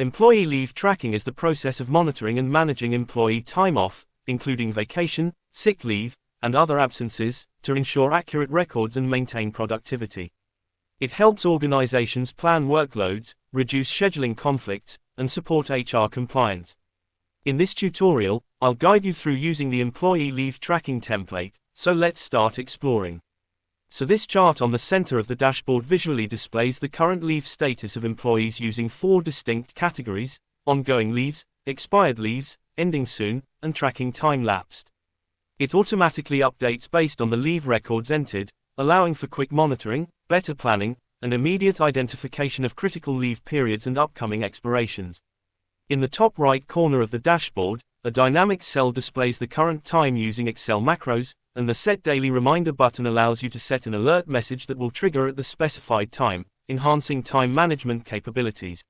Employee leave tracking is the process of monitoring and managing employee time off, including vacation, sick leave, and other absences, to ensure accurate records and maintain productivity. It helps organizations plan workloads, reduce scheduling conflicts, and support HR compliance. In this tutorial, I'll guide you through using the employee leave tracking template, so let's start exploring. So this chart on the center of the dashboard visually displays the current leave status of employees using 4 distinct categories: ongoing leaves, expired leaves, ending soon, and tracking time lapsed. It automatically updates based on the leave records entered, allowing for quick monitoring, better planning, and immediate identification of critical leave periods and upcoming expirations. In the top right corner of the dashboard, a dynamic cell displays the current time using Excel macros, and the Set Daily Reminder button allows you to set an alert message that will trigger at the specified time, enhancing time management capabilities.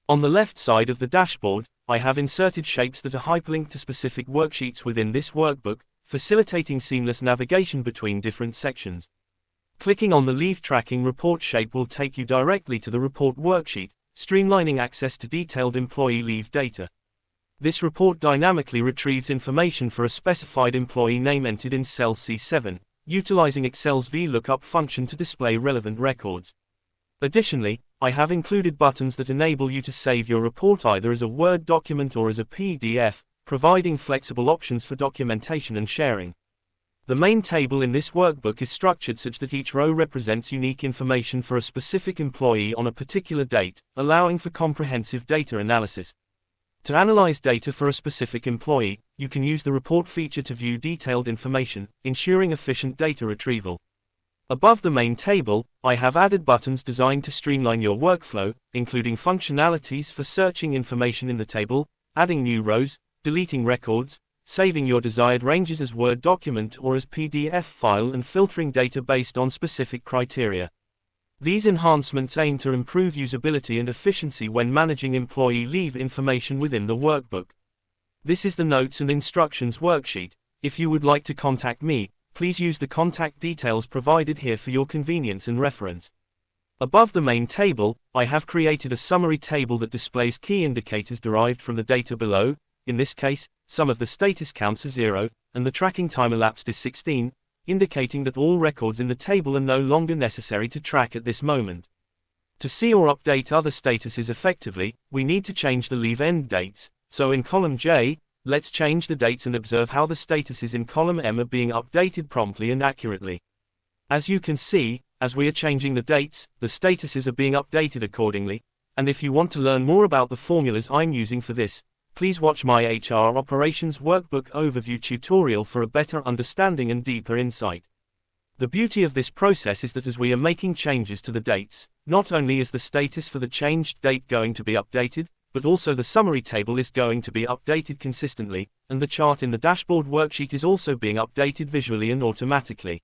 On the left side of the dashboard, I have inserted shapes that are hyperlinked to specific worksheets within this workbook, facilitating seamless navigation between different sections. Clicking on the leave tracking report shape will take you directly to the report worksheet, streamlining access to detailed employee leave data. This report dynamically retrieves information for a specified employee name entered in cell C7, utilizing Excel's VLOOKUP function to display relevant records. Additionally, I have included buttons that enable you to save your report either as a Word document or as a PDF, providing flexible options for documentation and sharing. The main table in this workbook is structured such that each row represents unique information for a specific employee on a particular date, allowing for comprehensive data analysis. To analyze data for a specific employee, you can use the report feature to view detailed information, ensuring efficient data retrieval. Above the main table, I have added buttons designed to streamline your workflow, including functionalities for searching information in the table, adding new rows, deleting records, saving your desired ranges as Word document or as PDF file, and filtering data based on specific criteria. These enhancements aim to improve usability and efficiency when managing employee leave information within the workbook. This is the Notes and Instructions worksheet. If you would like to contact me, please use the contact details provided here for your convenience and reference. Above the main table, I have created a summary table that displays key indicators derived from the data below. In this case, some of the status counts are 0, and the tracking time elapsed is 16, indicating that all records in the table are no longer necessary to track at this moment. To see or update other statuses effectively, we need to change the leave end dates, so in column J, let's change the dates and observe how the statuses in column M are being updated promptly and accurately. As you can see, as we are changing the dates, the statuses are being updated accordingly, and if you want to learn more about the formulas I'm using for this, please watch my HR Operations Workbook Overview tutorial for a better understanding and deeper insight. The beauty of this process is that as we are making changes to the dates, not only is the status for the changed date going to be updated, but also the summary table is going to be updated consistently, and the chart in the dashboard worksheet is also being updated visually and automatically.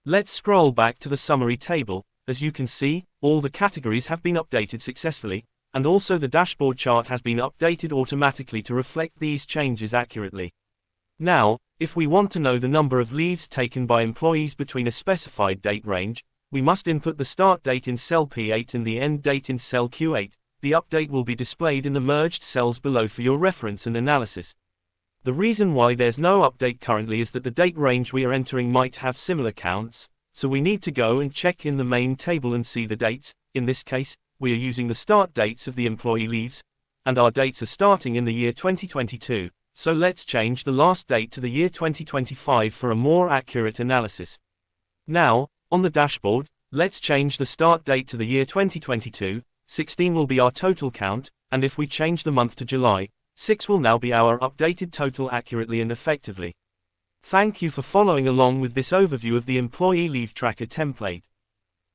Let's scroll back to the summary table. As you can see, all the categories have been updated successfully, and also the dashboard chart has been updated automatically to reflect these changes accurately. Now, if we want to know the number of leaves taken by employees between a specified date range, we must input the start date in cell P8 and the end date in cell Q8. The update will be displayed in the merged cells below for your reference and analysis. The reason why there's no update currently is that the date range we are entering might have similar counts, so we need to go and check in the main table and see the dates. In this case, we are using the start dates of the employee leaves, and our dates are starting in the year 2022, so let's change the last date to the year 2025 for a more accurate analysis. Now, on the dashboard, let's change the start date to the year 2022, 16 will be our total count, and if we change the month to July, 6 will now be our updated total accurately and effectively. Thank you for following along with this overview of the Employee Leave Tracker template.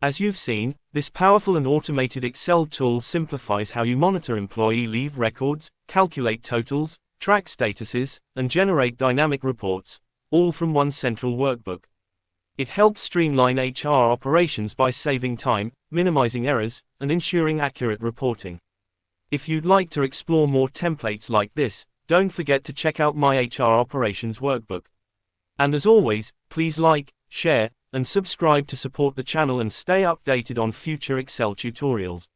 As you've seen, this powerful and automated Excel tool simplifies how you monitor employee leave records, calculate totals, track statuses, and generate dynamic reports, all from one central workbook. It helps streamline HR operations by saving time, minimizing errors, and ensuring accurate reporting. If you'd like to explore more templates like this, don't forget to check out my HR Operations Workbook. And as always, please like, share, and subscribe to support the channel and stay updated on future Excel tutorials.